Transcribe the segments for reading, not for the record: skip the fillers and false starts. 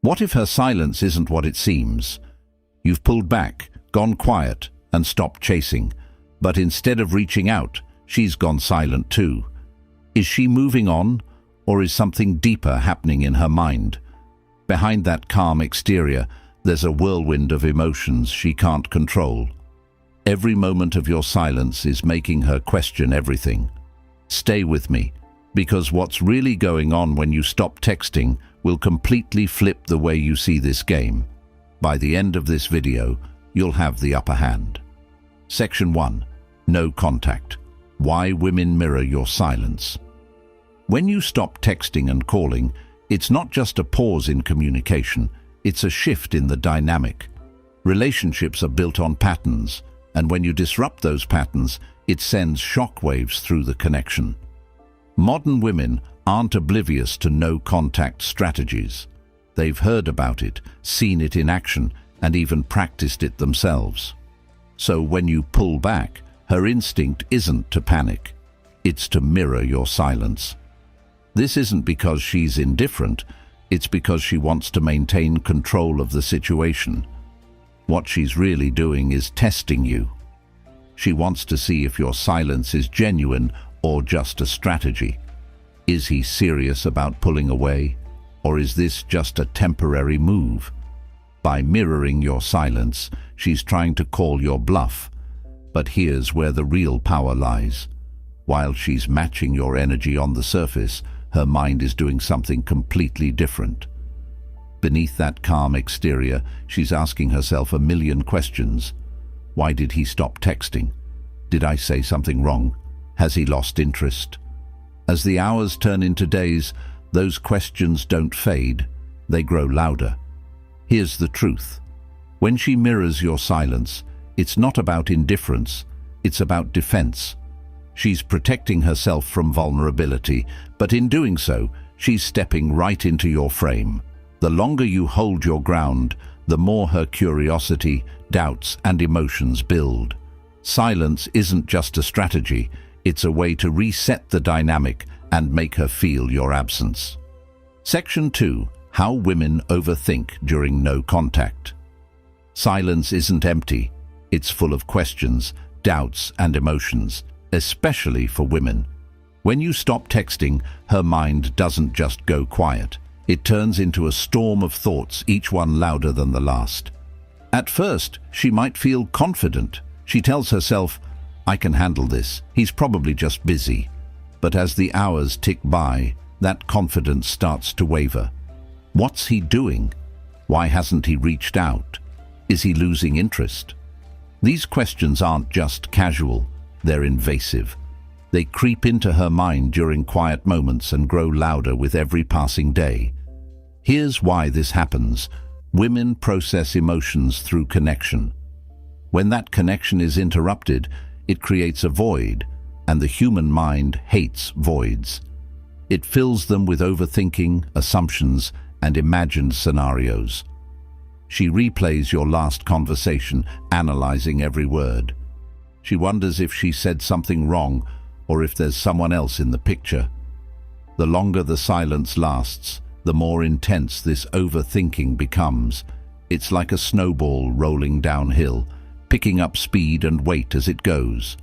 What if her silence isn't what it seems? You've pulled back, gone quiet, and stopped chasing. But instead of reaching out, she's gone silent too. Is she moving on, or is something deeper happening in her mind? Behind that calm exterior, there's a whirlwind of emotions she can't control. Every moment of your silence is making her question everything. Stay with me, because what's really going on when you stop texting will completely flip the way you see this game. By the end of this video, you'll have the upper hand. Section 1. No contact. Why women mirror your silence. When you stop texting and calling, it's not just a pause in communication, it's a shift in the dynamic. Relationships are built on patterns, and when you disrupt those patterns, it sends shockwaves through the connection. Modern women aren't oblivious to no-contact strategies. They've heard about it, seen it in action, and even practiced it themselves. So when you pull back, her instinct isn't to panic. It's to mirror your silence. This isn't because she's indifferent, it's because she wants to maintain control of the situation. What she's really doing is testing you. She wants to see if your silence is genuine or just a strategy. Is he serious about pulling away, or is this just a temporary move? By mirroring your silence, she's trying to call your bluff. But here's where the real power lies. While she's matching your energy on the surface, her mind is doing something completely different. Beneath that calm exterior, she's asking herself a million questions. Why did he stop texting? Did I say something wrong? Has he lost interest? As the hours turn into days, those questions don't fade, they grow louder. Here's the truth. When she mirrors your silence, it's not about indifference, it's about defense. She's protecting herself from vulnerability, but in doing so, she's stepping right into your frame. The longer you hold your ground, the more her curiosity, doubts, and emotions build. Silence isn't just a strategy, it's a way to reset the dynamic and make her feel your absence. Section 2. How women overthink during no contact. Silence isn't empty. It's full of questions, doubts, and emotions, especially for women. When you stop texting, her mind doesn't just go quiet. It turns into a storm of thoughts, each one louder than the last. At first, she might feel confident. She tells herself, I can handle this, he's probably just busy. But as the hours tick by, that confidence starts to waver. What's he doing? Why hasn't he reached out? Is he losing interest? These questions aren't just casual, they're invasive. They creep into her mind during quiet moments and grow louder with every passing day. Here's why this happens. Women process emotions through connection. When that connection is interrupted, it creates a void, and the human mind hates voids. It fills them with overthinking, assumptions, and imagined scenarios. She replays your last conversation, analyzing every word. She wonders if she said something wrong or if there's someone else in the picture. The longer the silence lasts, the more intense this overthinking becomes. It's like a snowball rolling downhill, picking up speed and weight as it goes.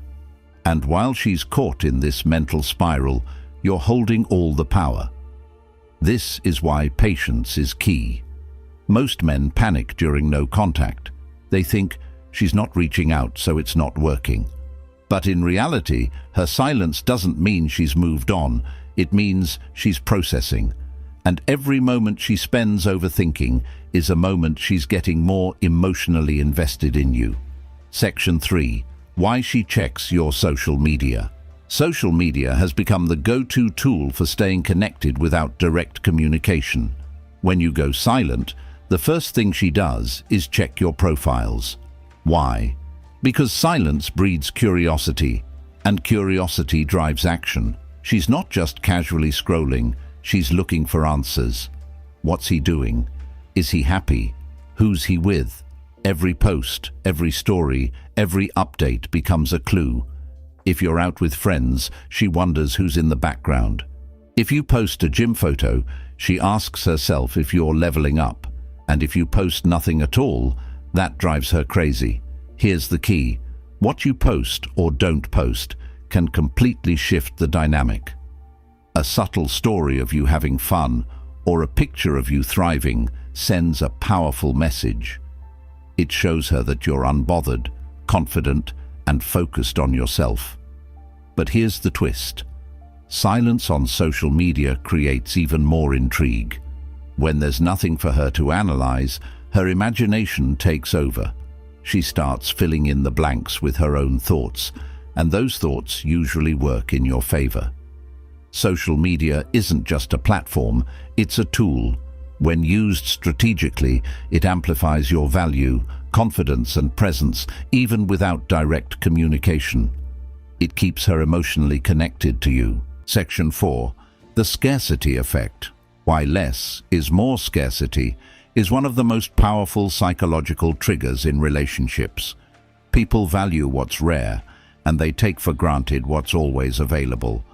And while she's caught in this mental spiral, you're holding all the power. This is why patience is key. Most men panic during no contact. They think, she's not reaching out, so it's not working. But in reality, her silence doesn't mean she's moved on. It means she's processing. And every moment she spends overthinking is a moment she's getting more emotionally invested in you. Section 3. Why she checks your social media. Social media has become the go-to tool for staying connected without direct communication. When you go silent, the first thing she does is check your profiles. Why? Because silence breeds curiosity, and curiosity drives action. She's not just casually scrolling, she's looking for answers. What's he doing? Is he happy? Who's he with? Every post, every story, every update becomes a clue. If you're out with friends, she wonders who's in the background. If you post a gym photo, she asks herself if you're leveling up. And if you post nothing at all, that drives her crazy. Here's the key. What you post or don't post can completely shift the dynamic. A subtle story of you having fun or a picture of you thriving sends a powerful message. It shows her that you're unbothered, confident, and focused on yourself. But here's the twist. Silence on social media creates even more intrigue. When there's nothing for her to analyze, her imagination takes over. She starts filling in the blanks with her own thoughts, and those thoughts usually work in your favor. Social media isn't just a platform, it's a tool. When used strategically, it amplifies your value, confidence, and presence, even without direct communication. It keeps her emotionally connected to you. Section 4. The scarcity effect. Why less is more scarcity is one of the most powerful psychological triggers in relationships. People value what's rare, and they take for granted what's always available.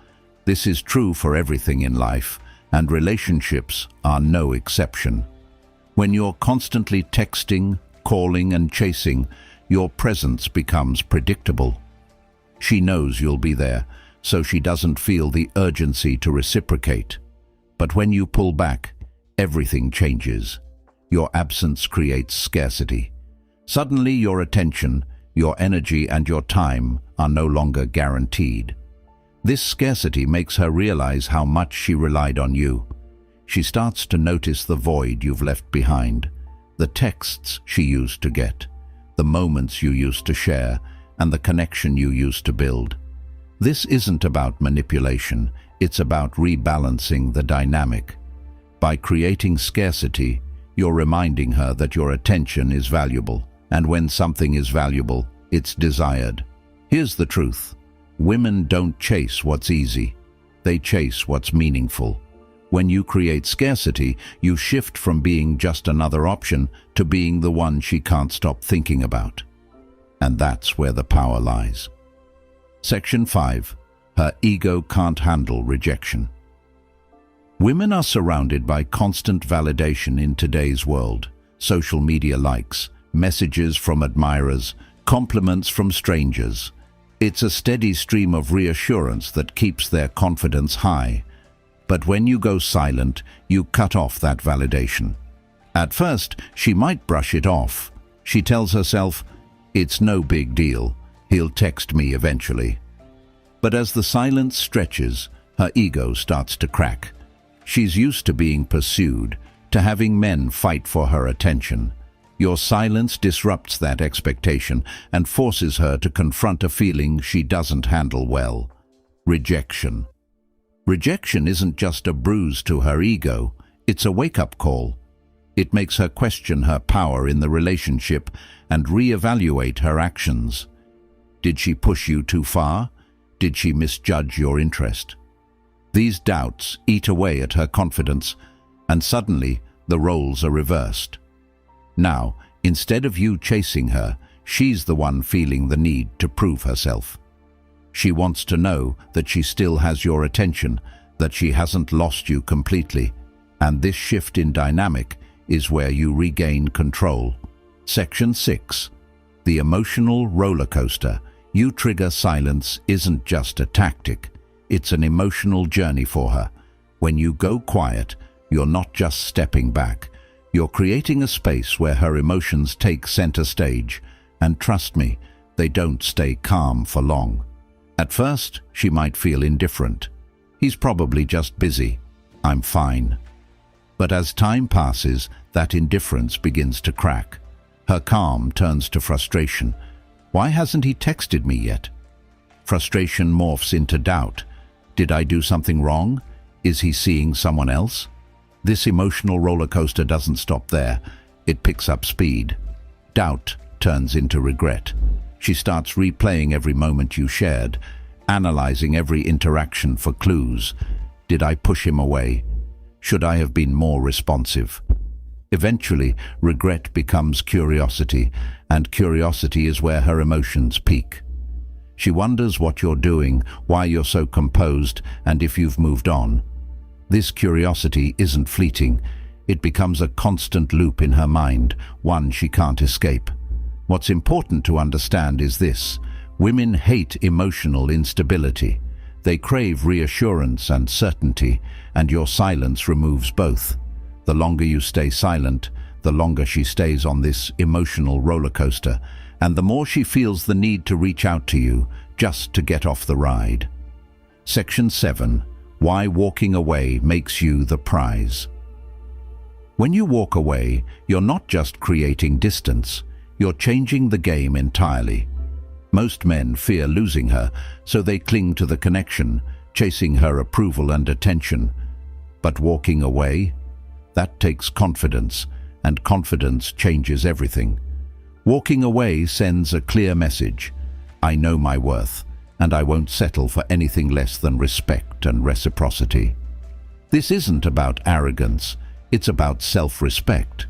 This is true for everything in life, and relationships are no exception. When you're constantly texting, calling, and chasing, your presence becomes predictable. She knows you'll be there, so she doesn't feel the urgency to reciprocate. But when you pull back, everything changes. Your absence creates scarcity. Suddenly your attention, your energy, and your time are no longer guaranteed. This scarcity makes her realize how much she relied on you. She starts to notice the void you've left behind, the texts she used to get, the moments you used to share, and the connection you used to build. This isn't about manipulation, it's about rebalancing the dynamic. By creating scarcity, you're reminding her that your attention is valuable, and when something is valuable, it's desired. Here's the truth. Women don't chase what's easy. They chase what's meaningful. When you create scarcity, you shift from being just another option to being the one she can't stop thinking about. And that's where the power lies. Section 5. Her ego can't handle rejection. Women are surrounded by constant validation in today's world. Social media likes, messages from admirers, compliments from strangers. It's a steady stream of reassurance that keeps their confidence high. But when you go silent, you cut off that validation. At first, she might brush it off. She tells herself, "It's no big deal. He'll text me eventually." But as the silence stretches, her ego starts to crack. She's used to being pursued, to having men fight for her attention. Your silence disrupts that expectation and forces her to confront a feeling she doesn't handle well: rejection. Rejection isn't just a bruise to her ego, it's a wake-up call. It makes her question her power in the relationship and reevaluate her actions. Did she push you too far? Did she misjudge your interest? These doubts eat away at her confidence, and suddenly the roles are reversed. Now, instead of you chasing her, she's the one feeling the need to prove herself. She wants to know that she still has your attention, that she hasn't lost you completely, and this shift in dynamic is where you regain control. Section 6. The emotional roller coaster. You trigger silence isn't just a tactic, it's an emotional journey for her. When you go quiet, you're not just stepping back, you're creating a space where her emotions take center stage, and trust me, they don't stay calm for long. At first, she might feel indifferent. He's probably just busy. I'm fine. But as time passes, that indifference begins to crack. Her calm turns to frustration. Why hasn't he texted me yet? Frustration morphs into doubt. Did I do something wrong? Is he seeing someone else? This emotional roller coaster doesn't stop there. It picks up speed. Doubt turns into regret. She starts replaying every moment you shared, analyzing every interaction for clues. Did I push him away? Should I have been more responsive? Eventually, regret becomes curiosity, and curiosity is where her emotions peak. She wonders what you're doing, why you're so composed, and if you've moved on. This curiosity isn't fleeting. It becomes a constant loop in her mind, one she can't escape. What's important to understand is this: women hate emotional instability. They crave reassurance and certainty, and your silence removes both. The longer you stay silent, the longer she stays on this emotional roller coaster, and the more she feels the need to reach out to you just to get off the ride. Section 7. Why walking away makes you the prize. When you walk away, you're not just creating distance, you're changing the game entirely. Most men fear losing her, so they cling to the connection, chasing her approval and attention. But walking away? That takes confidence, and confidence changes everything. Walking away sends a clear message: I know my worth, and I won't settle for anything less than respect and reciprocity. This isn't about arrogance, it's about self-respect.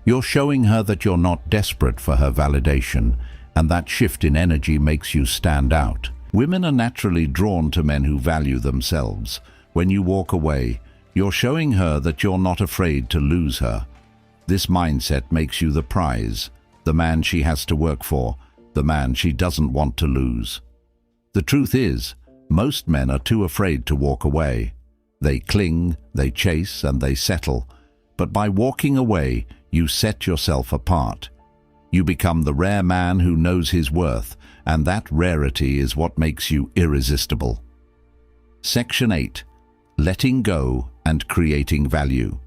You're showing her that you're not desperate for her validation, and that shift in energy makes you stand out. Women are naturally drawn to men who value themselves. When you walk away, you're showing her that you're not afraid to lose her. This mindset makes you the prize, the man she has to work for, the man she doesn't want to lose. The truth is, most men are too afraid to walk away. They cling, they chase, and they settle. But by walking away, you set yourself apart. You become the rare man who knows his worth, and that rarity is what makes you irresistible. Section 8. Letting go and creating value.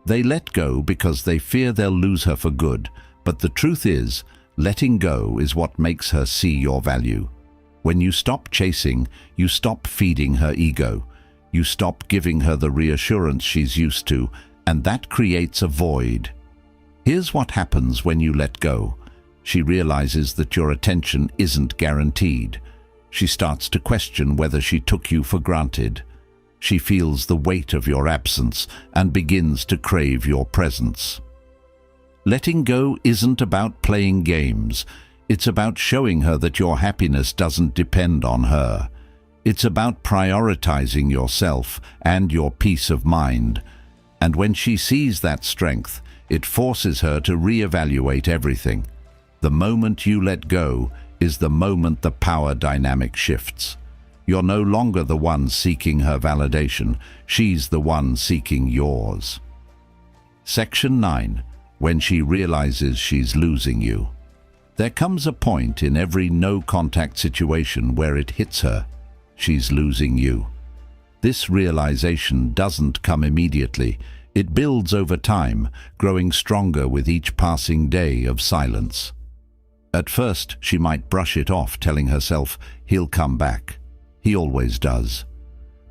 They let go because they fear they'll lose her for good, but the truth is, letting go is what makes her see your value. When you stop chasing, you stop feeding her ego. You stop giving her the reassurance she's used to, and that creates a void. Here's what happens when you let go. She realizes that your attention isn't guaranteed. She starts to question whether she took you for granted. She feels the weight of your absence and begins to crave your presence. Letting go isn't about playing games. It's about showing her that your happiness doesn't depend on her. It's about prioritizing yourself and your peace of mind. And when she sees that strength, it forces her to reevaluate everything. The moment you let go is the moment the power dynamic shifts. You're no longer the one seeking her validation. She's the one seeking yours. Section 9. When she realizes she's losing you. There comes a point in every no-contact situation where it hits her. She's losing you. This realization doesn't come immediately. It builds over time, growing stronger with each passing day of silence. At first, she might brush it off, telling herself, he'll come back. He always does.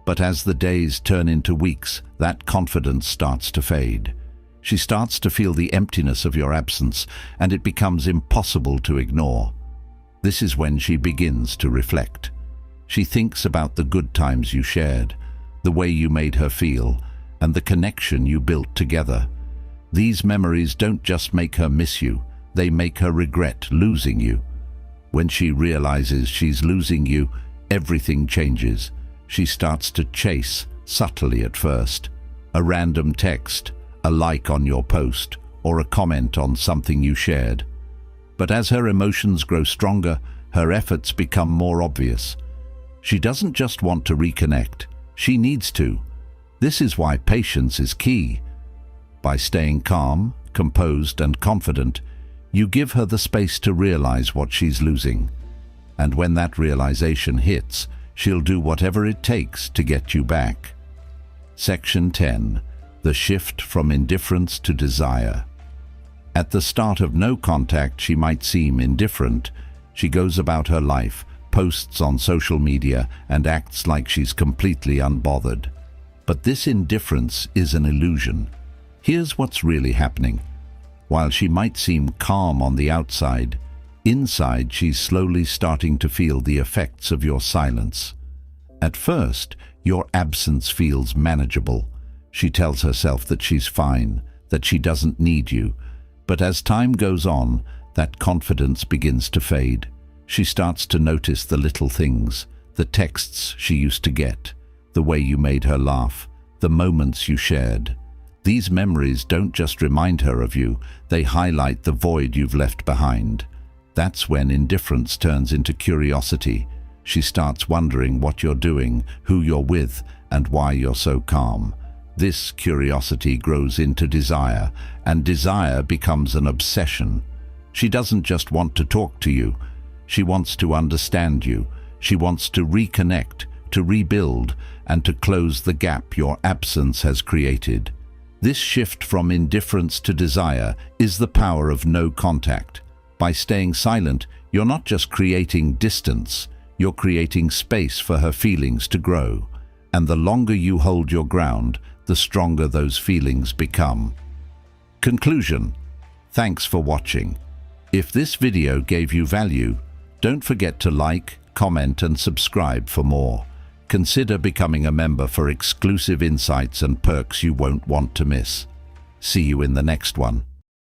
But as the days turn into weeks, that confidence starts to fade. She starts to feel the emptiness of your absence, and it becomes impossible to ignore. This is when she begins to reflect. She thinks about the good times you shared, the way you made her feel, and the connection you built together. These memories don't just make her miss you, they make her regret losing you. When she realizes she's losing you, everything changes. She starts to chase, subtly at first. A random text, a like on your post, or a comment on something you shared. But as her emotions grow stronger, her efforts become more obvious. She doesn't just want to reconnect, she needs to. This is why patience is key. By staying calm, composed, and confident, you give her the space to realize what she's losing. And when that realization hits, she'll do whatever it takes to get you back. Section 10. The shift from indifference to desire. At the start of no contact, she might seem indifferent. She goes about her life, posts on social media, and acts like she's completely unbothered. But this indifference is an illusion. Here's what's really happening. While she might seem calm on the outside, inside she's slowly starting to feel the effects of your silence. At first, your absence feels manageable. She tells herself that she's fine, that she doesn't need you. But as time goes on, that confidence begins to fade. She starts to notice the little things, the texts she used to get, the way you made her laugh, the moments you shared. These memories don't just remind her of you, they highlight the void you've left behind. That's when indifference turns into curiosity. She starts wondering what you're doing, who you're with, and why you're so calm. This curiosity grows into desire, and desire becomes an obsession. She doesn't just want to talk to you. She wants to understand you. She wants to reconnect, to rebuild, and to close the gap your absence has created. This shift from indifference to desire is the power of no contact. By staying silent, you're not just creating distance, you're creating space for her feelings to grow. And the longer you hold your ground, the stronger those feelings become. Conclusion. Thanks for watching. If this video gave you value, don't forget to like, comment, and subscribe for more. Consider becoming a member for exclusive insights and perks you won't want to miss. See you in the next one.